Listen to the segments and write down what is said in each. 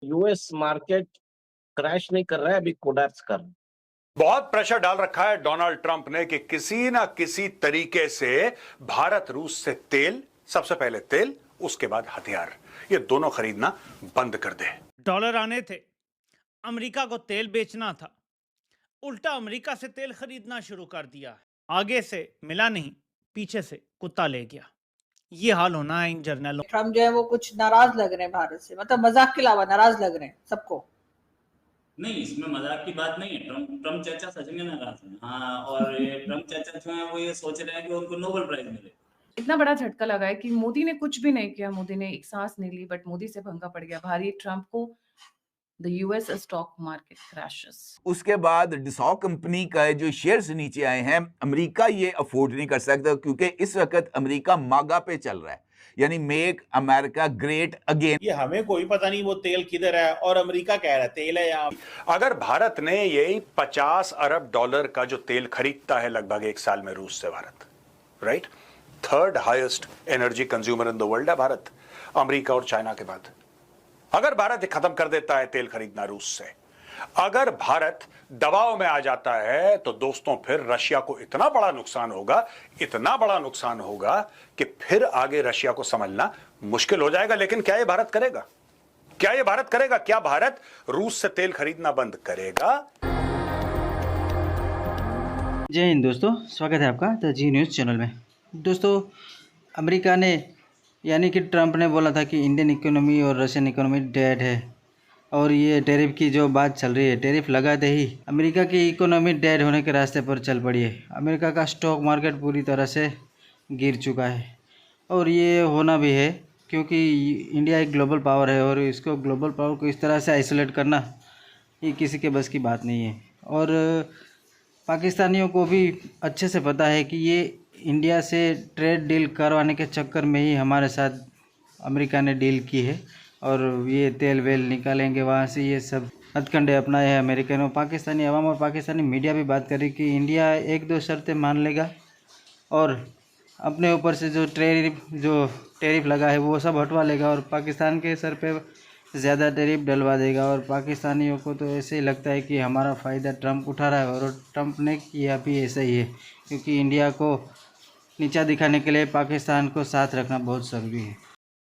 US market crash नहीं कर रहा है, अभी कोलैप्स कर रहा है। बहुत प्रेशर डाल रखा है डोनाल्ड ट्रंप ने कि किसी ना किसी तरीके से भारत रूस से तेल, सबसे पहले तेल, उसके बाद हथियार, ये दोनों खरीदना बंद कर दे। डॉलर आने थे, अमेरिका को तेल बेचना था, उल्टा अमेरिका से तेल खरीदना शुरू कर दिया। आगे से मिला नहीं, पीछे से कुत्ता ले गया। ये हाल होना है इन जर्नलों। ट्रम्प जो है वो कुछ नाराज लग रहे हैं भारत से, मतलब मजाक के अलावा नाराज लग रहे हैं सबको। नहीं, इसमें मजाक की बात नहीं है। ट्रम्प चाचा सच में नाराज हैं। हाँ, और ये ट्रम्प चाचा जो है वो ये सोच रहे हैं कि उनको नोबेल प्राइज मिले। इतना बड़ा झटका लगा है कि मोदी ने कुछ भी नहीं किया, मोदी ने एक सांस नहीं ली, बट मोदी से पंगा पड़ गया भारी। ट्रंप को the US stock market crashes. उसके बाद डिसॉ कंपनी का जो शेयर्स नीचे आए हैं, अमेरिका ये अफोर्ड नहीं कर सकता, क्योंकि इस वक्त अमेरिका मागा पे चल रहा है, यानी मेक अमेरिका ग्रेट अगेन। ये हमें कोई पता नहीं वो तेल किधर है, और अमेरिका कह रहा है तेल है यहाँ। अगर भारत ने यही 50 अरब डॉलर का जो तेल खरीदता है लगभग एक साल में रूस से, Bharat right third highest energy consumer in the world है भारत, अमेरिका और चाइना के बाद। अगर भारत खत्म कर देता है तेल खरीदना रूस से, अगर भारत दबाव में आ जाता है, तो दोस्तों फिर रशिया को इतना बड़ा नुकसान होगा, इतना बड़ा नुकसान होगा कि फिर आगे रशिया को समझना मुश्किल हो जाएगा। लेकिन क्या यह भारत करेगा? क्या यह भारत करेगा? क्या भारत रूस से तेल खरीदना बंद करेगा? जय हिंद दोस्तों, स्वागत है आपका द जी न्यूज़ चैनल में। दोस्तों, अमेरिका ने यानी कि ट्रंप ने बोला था कि इंडियन इकोनॉमी और रशियन इकोनॉमी डेड है, और ये टैरिफ की जो बात चल रही है, टैरिफ लगाते ही अमेरिका की इकोनॉमी डेड होने के रास्ते पर चल पड़ी है। अमेरिका का स्टॉक मार्केट पूरी तरह से गिर चुका है, और ये होना भी है क्योंकि इंडिया एक ग्लोबल पावर है, और इसको ग्लोबल पावर को इस तरह से आइसोलेट करना ये किसी के बस की बात नहीं है। और पाकिस्तानियों को भी अच्छे से पता है कि ये इंडिया से ट्रेड डील करवाने के चक्कर में ही हमारे साथ अमेरिका ने डील की है, और ये तेल वेल निकालेंगे वहाँ से, ये सब हथकंडे अपनाए हैं अमेरिकन और पाकिस्तानी अवाम और पाकिस्तानी मीडिया भी बात करी कि इंडिया एक दो शर्तें मान लेगा और अपने ऊपर से जो टैरिफ लगा है वो सब हटवा लेगा, और पाकिस्तान के सर पे ज़्यादा टैरिफ डलवा देगा। और पाकिस्तानियों को तो ऐसे ही लगता है कि हमारा फ़ायदा ट्रंप उठा रहा है, और ट्रंप ने किया भी ऐसा ही है, क्योंकि इंडिया को नीचा दिखाने के लिए पाकिस्तान को साथ रखना बहुत ज़रूरी है।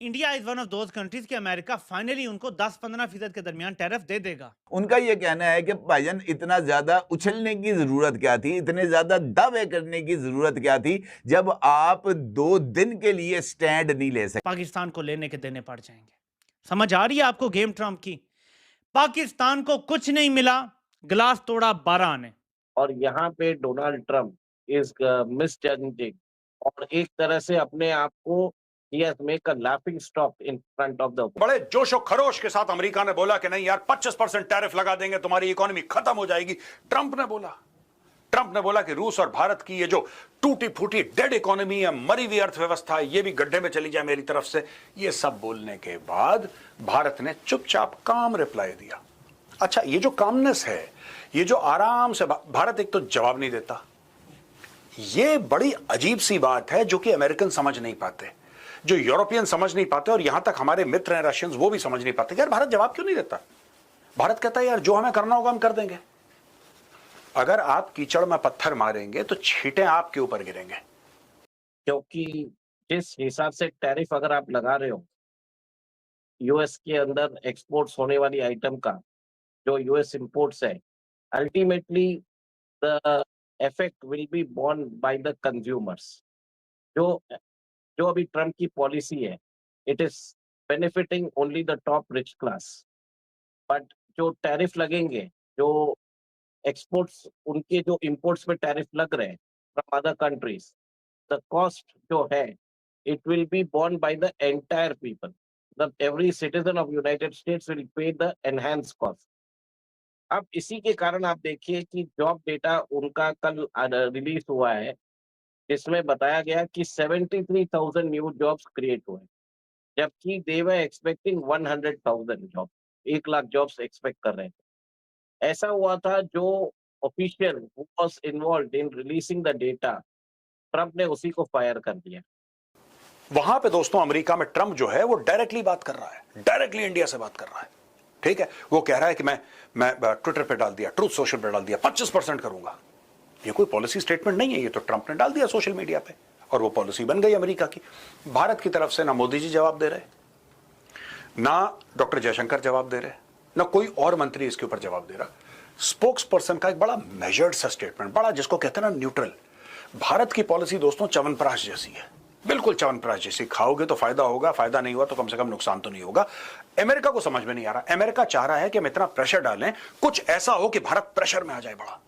India is one of those countries कि अमेरिका फाइनली उनको 10-15% के दरमियान टैरिफ दे देगा। उनका ये कहना है कि भाईजान इतना ज्यादा उछलने की जरूरत क्या थी, इतने ज्यादा दावे करने की जरूरत क्या थी, जब आप 2 दिन के लिए स्टैंड नहीं ले सकते। पाकिस्तान को लेने के देने पड़ जाएंगे। समझ आ रही है आपको गेम ट्रंप की? पाकिस्तान को कुछ नहीं मिला, गिलास तोड़ा 12 आने। और यहाँ पे डोनाल्ड ट्रंप इज मिसजजिंग, और एक तरह से अपने आप को he has make a laughing stock in front of the बड़े जोशो खरोश के साथ अमेरिका ने बोला कि नहीं यार 25% टैरिफ लगा देंगे, तुम्हारी इकोनॉमी खत्म हो जाएगी। ट्रंप ने बोला कि रूस और भारत की ये जो टूटी फूटी डेड इकोनॉमी है, मरी हुई अर्थव्यवस्था है, ये भी गड्ढे में चली जाए मेरी तरफ से। ये सब बोलने के बाद भारत ने चुपचाप काम रिप्लाई दिया। अच्छा, ये जो कामनेस है, ये जो आराम से भारत एक तो जवाब नहीं देता, ये बड़ी अजीब सी बात है जो कि अमेरिकन समझ नहीं पाते, जो यूरोपियन समझ नहीं पाते, और यहां तक हमारे मित्र हैं रशियंस वो भी समझ नहीं पाते। यार भारत जवाब क्यों नहीं देता? भारत कहता है यार जो हमें करना होगा हम कर देंगे। अगर आप कीचड़ में पत्थर मारेंगे तो छींटे आपके ऊपर गिरेंगे। क्योंकि जिस हिसाब से टैरिफ अगर आप लगा रहे हो यूएस के अंदर एक्सपोर्ट्स होने वाली आइटम का, जो यूएस इंपोर्ट्स है, ultimately the effect will be borne by the consumers. जो अभी ट्रम्प की पॉलिसी है, it is benefiting only the top rich class, but जो टैरिफ लगेंगे, जो एक्सपोर्ट्स, उनके जो इंपोर्ट्स में टैरिफ लग रहे हैं from other countries, the cost जो है it will be borne by the entire people. The every citizen of United States will pay the enhance cost. अब इसी के कारण आप देखिए कि जॉब डेटा उनका कल रिलीज हुआ है, इसमें बताया गया कि 73,000 न्यू जॉब्स क्रिएट हुए, जबकि they were expecting 100,000 job, 1 lakh jobs expect कर रहे थे। ऐसा हुआ था, जो official was involved in releasing the data, Trump ने उसी को फायर कर दिया। वहां पे दोस्तों अमेरिका में ट्रंप जो है वो डायरेक्टली बात कर रहा है, डायरेक्टली इंडिया से बात कर रहा है। ठीक है, वो कह रहा है कि मैं ट्विटर पे डाल दिया, ट्रूथ सोशल पे डाल दिया, 25% करूंगा। ये कोई पॉलिसी स्टेटमेंट नहीं है, ये तो ट्रंप ने डाल दिया सोशल मीडिया पे और वो पॉलिसी बन गई अमेरिका की। भारत की तरफ से ना मोदी जी जवाब दे रहे, ना डॉक्टर जयशंकर जवाब दे रहे, ना कोई और मंत्री इसके ऊपर जवाब दे रहा। स्पोक्स पर्सन का एक बड़ा मेजर्ड सा स्टेटमेंट, बड़ा जिसको कहते हैं ना न्यूट्रल। भारत की पॉलिसी दोस्तों च्यवनप्राश जैसी है, बिल्कुल च्यवनप्राश जैसी। खाओगे तो फायदा होगा, फायदा नहीं हुआ तो कम से कम नुकसान तो नहीं होगा। अमेरिका को समझ में नहीं आ रहा। अमेरिका चाह रहा है कि हम इतना प्रेशर डालें, कुछ ऐसा हो कि भारत प्रेशर में आ जाए बड़ा,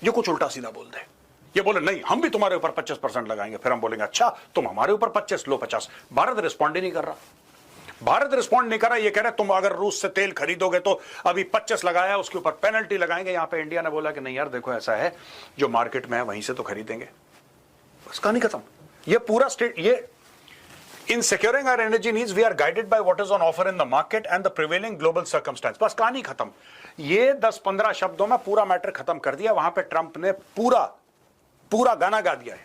ये कुछ उल्टा सीधा बोल दे। ये बोले नहीं हम भी तुम्हारे ऊपर 25% लगाएंगे, फिर हम बोलेंगे अच्छा तुम हमारे ऊपर 25 लो 50। भारत रिस्पॉन्ड ही नहीं कर रहा। भारत रिस्पॉन्ड नहीं कर रहा। ये कह रहे तुम अगर रूस से तेल खरीदोगे तो अभी 25 लगाया, उसके ऊपर पेनल्टी लगाएंगे। यहां पे इंडिया ने बोला कि नहीं यार देखो ऐसा है, जो मार्केट में है वहीं से तो खरीदेंगे। बस कहानी खत्म। ये पूरा स्टेट, ये in securing our energy needs we are guided by what is on offer in the market and the prevailing global circumstance। बस कहानी खत्म। ये 10-15 शब्दों में पूरा मैटर खत्म कर दिया। वहां पे ट्रंप ने पूरा गाना गा दिया।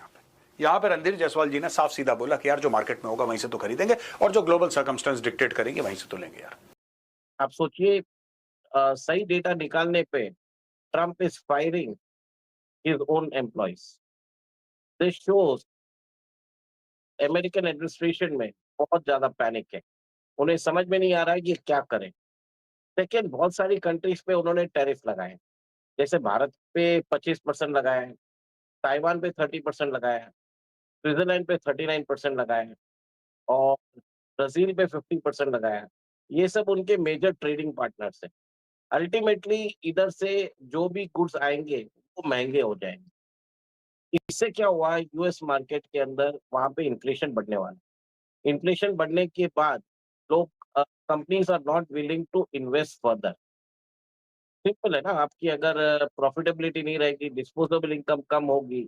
यहां पे रणधीर जायसवाल जी ने साफ सीधा बोला कि यार जो मार्केट में होगा वहीं से तो खरीदेंगे और जो ग्लोबल सर्कमस्टेंस डिक्टेट करेंगे वहीं से तो लेंगे। यार आप सोचिए, सही डेटा निकालने पे Trump is firing his own employees. This shows American administration में बहुत ज्यादा पैनिक है। उन्हें समझ में नहीं आ रहा है कि क्या करें। सेकेंड, बहुत सारी कंट्रीज पे उन्होंने टैरिफ लगाए, जैसे भारत पे 25% लगाया है, ताइवान पे 30% लगाया है, स्विट्जरलैंड पे 39% लगाया है और ब्राजील पे 50% लगाया है। ये सब उनके मेजर ट्रेडिंग पार्टनर्स हैं। अल्टीमेटली इधर से जो भी गुड्स आएंगे वो महंगे हो जाएंगे। इससे क्या हुआ, यूएस मार्केट के अंदर वहां पे इन्फ्लेशन बढ़ने वाला। इन्फ्लेशन बढ़ने के बाद लोग, companies are not willing to invest further. Simple है ना, आपकी अगर प्रॉफिटेबिलिटी नहीं रहेगी, डिस्पोजेबल इनकम कम होगी,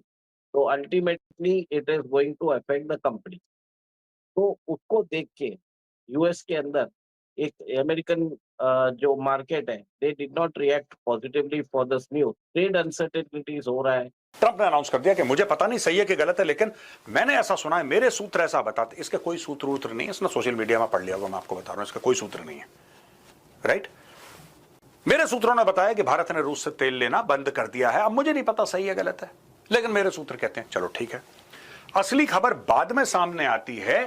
तो ultimately it is going to affect the company. तो उसको देख के यूएस के अंदर एक अमेरिकन जो मार्केट है, they did not react positively for this news. Trade uncertainties हो रहा है। ट्रंप ने अनाउंस कर दिया कि मुझे पता नहीं सही है कि गलत है, लेकिन मैंने ऐसा सुना है, मेरे सूत्र ऐसा बताते। इसके कोई सूत्र नहीं है, इसने सोशल मीडिया में पढ़ लिया होगा, मैं आपको बता रहा हूं, इसका कोई सूत्र नहीं है। राइट, मेरे सूत्रों ने बताया कि भारत ने रूस से तेल लेना बंद कर दिया है। अब मुझे नहीं पता सही है गलत है, लेकिन मेरे सूत्र कहते हैं चलो ठीक है। असली खबर बाद में सामने आती है।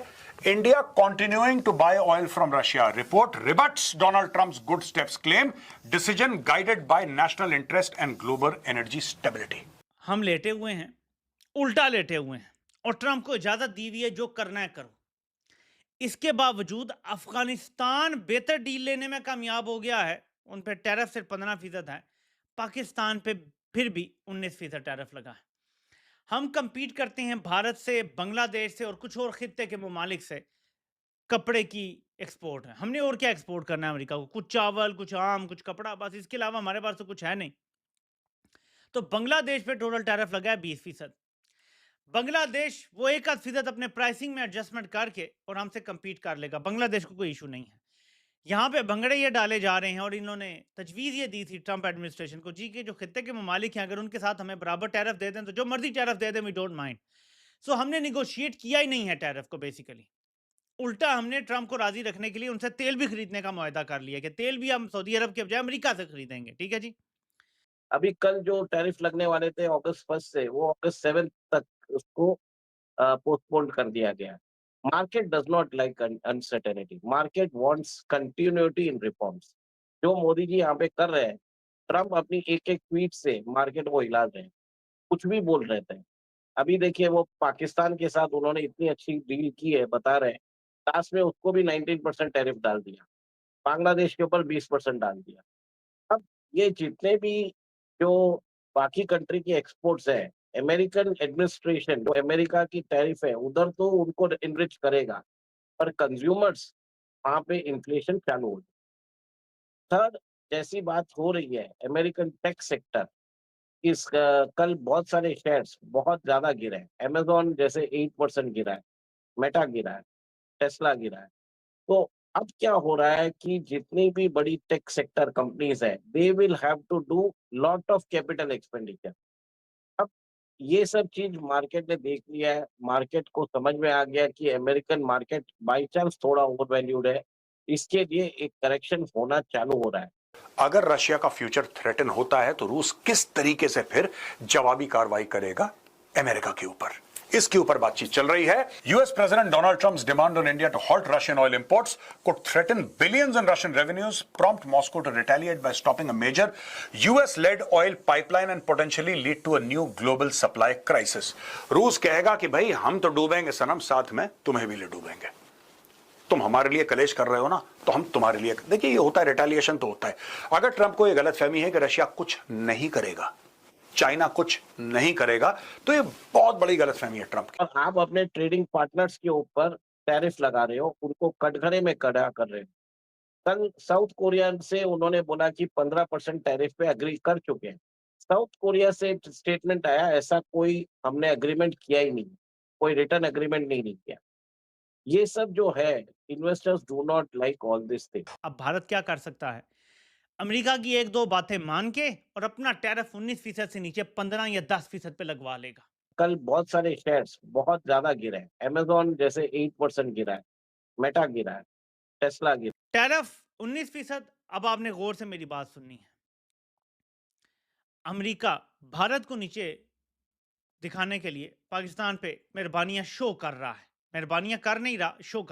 India continuing to buy oil from Russia, report rebuts Donald Trump's good steps claim, decision guided by national interest and global energy stability. हम लेटे हुए हैं, उल्टा लेटे हुए हैं और ट्रंप को इजाजत दी हुई है जो करना है करो। इसके बावजूद अफगानिस्तान बेहतर डील लेने में कामयाब हो गया है। उन पर टैरिफ सिर्फ 15% है, पाकिस्तान पे फिर भी 19% टैरिफ लगा है। हम कंपीट करते हैं भारत से, बांग्लादेश से और कुछ और खित्ते के ममालिक से। कपड़े की एक्सपोर्ट है, हमने और क्या एक्सपोर्ट करना है अमेरिका को? कुछ चावल, कुछ आम, कुछ कपड़ा, बस। इसके अलावा हमारे पास तो कुछ है नहीं। तो बांग्लादेश पे टोटल टैरिफ लगा है 20%। बांग्लादेश वो 1% अपने प्राइसिंग में एडजस्टमेंट करके और हमसे कंपीट कर लेगा। बांग्लादेश को कोई इशू नहीं है। यहाँ पे भंगड़े ये डाले जा रहे हैं और इन्होंने तजवीज़ ये दी थी ट्रंप एडमिनिस्ट्रेशन को, जी के जो खित्ते के ममालिक हैं अगर उनके साथ हमें बराबर टैरिफ दे दें तो जो मर्जी टैरिफ दे दें, वी डोंट माइंड। सो हमने निगोशिएट किया ही नहीं है टैरिफ को। बेसिकली उल्टा हमने ट्रंप को राजी रखने के लिए उनसे तेल भी खरीदने का मुआहदा कर लिया कि तेल भी हम सऊदी अरब के बजाय अमेरिका से खरीदेंगे। ठीक है जी। अभी कल जो टैरिफ लगने वाले थे अगस्त 1 से, वो अगस्त 7 तक उसको पोस्टपोन कर दिया गया। Market does not like uncertainty, market wants continuity in reforms. जो मोदी जी यहाँ पे कर रहे हैं, ट्रंप अपनी एक एक ट्वीट से मार्केट को हिला रहे हैं, कुछ भी बोल रहे थे। अभी देखिए, वो पाकिस्तान के साथ उन्होंने इतनी अच्छी डील की है, बता रहे हैं, लास्ट में उसको भी 19% टैरिफ डाल दिया, बांग्लादेश के ऊपर 20% डाल दिया। अब ये जितने भी जो बाकी कंट्री की एक्सपोर्ट्स है, अमेरिकन एडमिनिस्ट्रेशन जो अमेरिका की टैरिफ है उधर तो उनको इनरिच करेगा, पर कंज्यूमर्स वहां पे इन्फ्लेशन चालू हो। थर्ड, जैसी बात हो रही है अमेरिकन टेक सेक्टर, कल बहुत सारे शेयर्स बहुत ज्यादा गिरे हैं। अमेजोन जैसे 8% गिरा है, मेटा गिरा है, टेस्ला गिरा है। तो अब क्या हो रहा है कि जितनी भी बड़ी टेक सेक्टर कंपनीज है, they will have to do lot of capital expenditure. अब ये सब चीज मार्केट ने देख लिया है, मार्केट को समझ में आ गया कि अमेरिकन मार्केट बाई चांस थोड़ा ओवर वैल्यूड है, इसके लिए एक करेक्शन होना चालू हो रहा है। अगर रशिया का फ्यूचर थ्रेटन होता है तो रूस किस तरीके से फिर जवाबी कार्रवाई करेगा अमेरिका के ऊपर, इसके ऊपर बातचीत चल रही है। US president Donald Trump's demand on India to halt Russian oil imports could threaten billions in Russian revenues, prompt Moscow to retaliate by stopping a major US-led oil pipeline and potentially lead to a new global supply crisis. रूस कहेगा कि भाई हम तो डूबेंगे सनम, साथ में तुम्हें भी ले डूबेंगे। तुम हमारे लिए कलेश कर रहे हो ना, तो हम तुम्हारे लिए। देखिए ये होता है, रिटेलिएशन तो होता है। अगर ट्रंप को ये गलतफहमी है कि रशिया कुछ नहीं करेगा, चाइना कुछ नहीं करेगा, तो ये बहुत बड़ी गलतफहमी है ट्रंप की। और आप अपने ट्रेडिंग पार्टनर्स के ऊपर टैरिफ लगा रहे हो, उनको कटघरे में खड़ा कर रहे हो। कल साउथ कोरिया से उन्होंने बोला कि 15% टैरिफ पे एग्री कर चुके हैं। साउथ कोरिया से स्टेटमेंट आया, ऐसा कोई हमने एग्रीमेंट किया ही नहीं, कोई रिटर्न एग्रीमेंट नहीं किया। ये सब जो है, investors do not like all this thing. अब भारत क्या कर सकता है? अमेरिका की एक दो बातें मान के और अपना टैरिफ 19% से नीचे 15 या 10% पे लगवा लेगा। कल बहुत सारे शेयर्स बहुत ज्यादा गिरे हैं। अमेजोन जैसे 8% गिरा है, मेटा गिरा है, टेस्ला गिरा। टैरिफ 19%। अब आपने गौर से मेरी बात सुननी है। अमेरिका भारत को नीचे दिखाने के लिए पाकिस्तान पे मेहरबानियां शो कर रहा है। मेहरबानियां कर नहीं रहा, शो कर